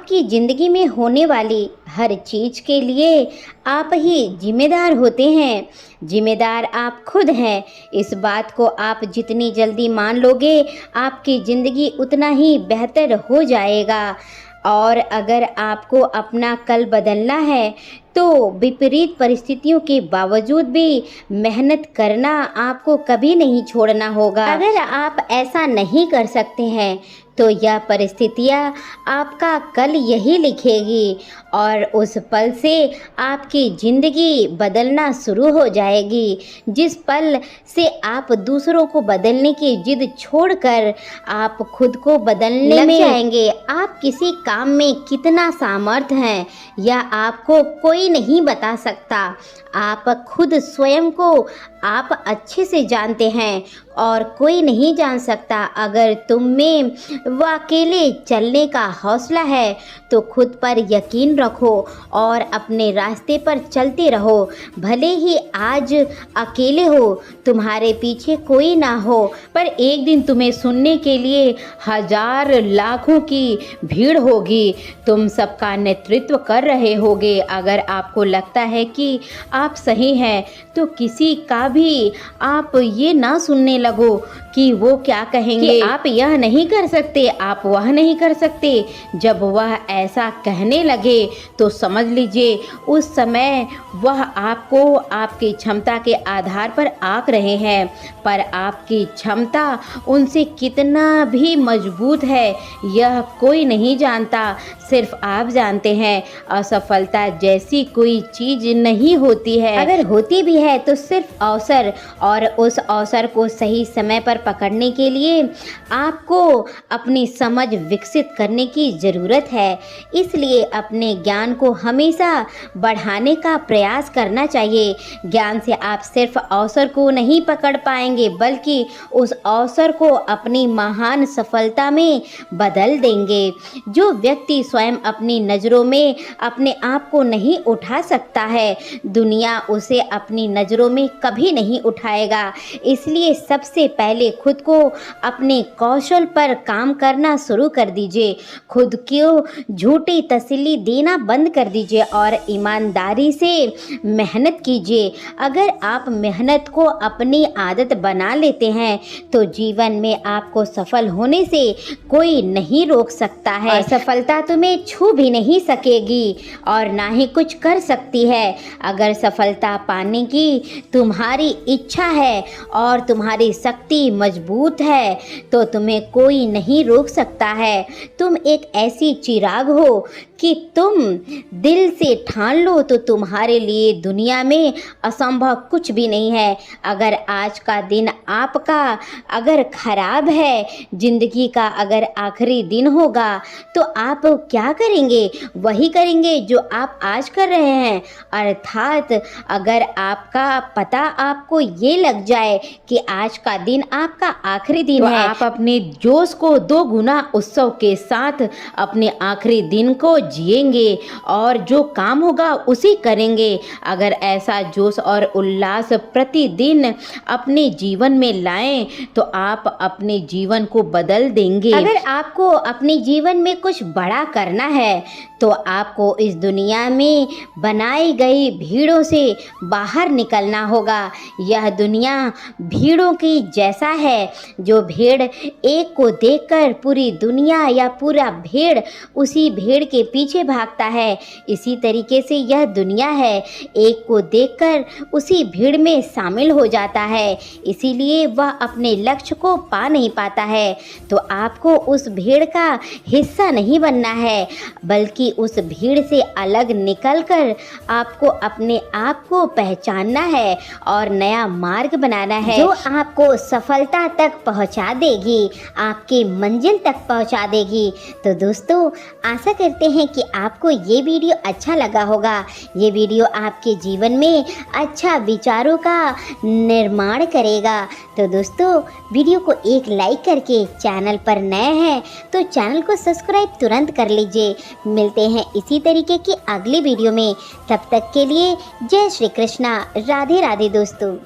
आपकी ज़िंदगी में होने वाली हर चीज़ के लिए आप ही जिम्मेदार होते हैं। जिम्मेदार आप खुद हैं। इस बात को आप जितनी जल्दी मान लोगे, आपकी ज़िंदगी उतना ही बेहतर हो जाएगा। और अगर आपको अपना कल बदलना है तो विपरीत परिस्थितियों के बावजूद भी मेहनत करना आपको कभी नहीं छोड़ना होगा। अगर आप ऐसा नहीं कर सकते हैं तो यह परिस्थितियाँ आपका कल यही लिखेगी और उस पल से आपकी ज़िंदगी बदलना शुरू हो जाएगी। जिस पल से आप दूसरों को बदलने की जिद छोड़कर आप खुद को बदलने में जाएंगे। आप किसी काम में कितना सामर्थ्य हैं यह आपको कोई नहीं बता सकता। आप खुद स्वयं को आप अच्छे से जानते हैं और कोई नहीं जान सकता। अगर तुम में वो अकेले चलने का हौसला है तो खुद पर यकीन रखो और अपने रास्ते पर चलते रहो। भले ही आज अकेले हो, तुम्हारे पीछे कोई ना हो, पर एक दिन तुम्हें सुनने के लिए हजार लाखों की भीड़ होगी। तुम सबका नेतृत्व कर रहे होगे। अगर आपको लगता है कि आप सही हैं तो किसी का भी आप ये ना सुनने लगो कि वो क्या कहेंगे, कि आप यह नहीं कर सकते, आप वह नहीं कर सकते। जब वह ऐसा कहने लगे तो समझ लीजिए उस समय वह आपको आपकी क्षमता के आधार पर आंक रहे हैं, पर आपकी क्षमता उनसे कितना भी मजबूत है यह कोई नहीं जानता, सिर्फ आप जानते हैं। असफलता जैसी कोई चीज़ नहीं होती है, अगर होती भी है तो सिर्फ अवसर, और उस अवसर को सही समय पर पकड़ने के लिए आपको अपनी समझ विकसित करने की ज़रूरत है। इसलिए अपने ज्ञान को हमेशा बढ़ाने का प्रयास करना चाहिए। ज्ञान से आप सिर्फ अवसर को नहीं पकड़ पाएंगे बल्कि उस अवसर को अपनी महान सफलता में बदल देंगे। जो व्यक्ति स्वयं अपनी नज़रों में अपने आप को नहीं उठा सकता है, दुनिया उसे अपनी नज़रों में कभी नहीं उठाएगा। इसलिए सबसे पहले खुद को अपने कौशल पर काम करना शुरू कर दीजिए। खुद को झूठी तसल्ली देना बंद कर दीजिए और ईमानदारी से मेहनत कीजिए। अगर आप मेहनत को अपनी आदत बना लेते हैं तो जीवन में आपको सफल होने से कोई नहीं रोक सकता है। सफलता तुम्हें छू भी नहीं सकेगी और ना ही कुछ कर सकती है। अगर सफलता पाने की तुम्हारी इच्छा है और तुम्हारी शक्ति मजबूत है तो तुम्हें कोई नहीं रोक सकता है। तुम एक ऐसी चिराग हो कि तुम दिल से ठान लो तो तुम्हारे लिए दुनिया में असंभव कुछ भी नहीं है। अगर आज का दिन आपका अगर खराब है, ज़िंदगी का अगर आखिरी दिन होगा तो आप क्या करेंगे? वही करेंगे जो आप आज कर रहे हैं। अर्थात अगर आपका पता आपको ये लग जाए कि आज का दिन आपका आखिरी दिन है, आप अपने जोश को 2 गुना उत्सव के साथ अपने आखिरी दिन को जिएंगे और जो काम होगा उसी करेंगे। अगर ऐसा जोश और उल्लास प्रतिदिन अपने जीवन में लाएं तो आप अपने जीवन को बदल देंगे। अगर आपको अपने जीवन में कुछ बड़ा करना है तो आपको इस दुनिया में बनाई गई भीड़ों से बाहर निकलना होगा। यह दुनिया भीड़ों की जैसा है। जो भेड़ एक को देखकर पूरी दुनिया या पूरा भेड़ उसी भेड़ के पीछे भागता है, इसी तरीके से यह दुनिया है। एक को देखकर उसी भीड़ में शामिल हो जाता है, इसीलिए वह अपने लक्ष्य को पा नहीं पाता है। तो आपको उस भीड़ का हिस्सा नहीं बनना है बल्कि उस भीड़ से अलग निकलकर आपको अपने आप को पहचानना है और नया मार्ग बनाना है जो आपको सफलता तक पहुंचा देगी, आपकी मंजिल तक पहुंचा देगी। तो दोस्तों, आशा करते हैं कि आपको ये वीडियो अच्छा लगा होगा। ये वीडियो आपके जीवन में अच्छा विचारों का निर्माण करेगा। तो दोस्तों, वीडियो को एक लाइक करके चैनल पर नए हैं तो चैनल को सब्सक्राइब तुरंत कर लीजिए। मिलते हैं इसी तरीके की अगली वीडियो में। तब तक के लिए जय श्री कृष्णा, राधे राधे दोस्तों।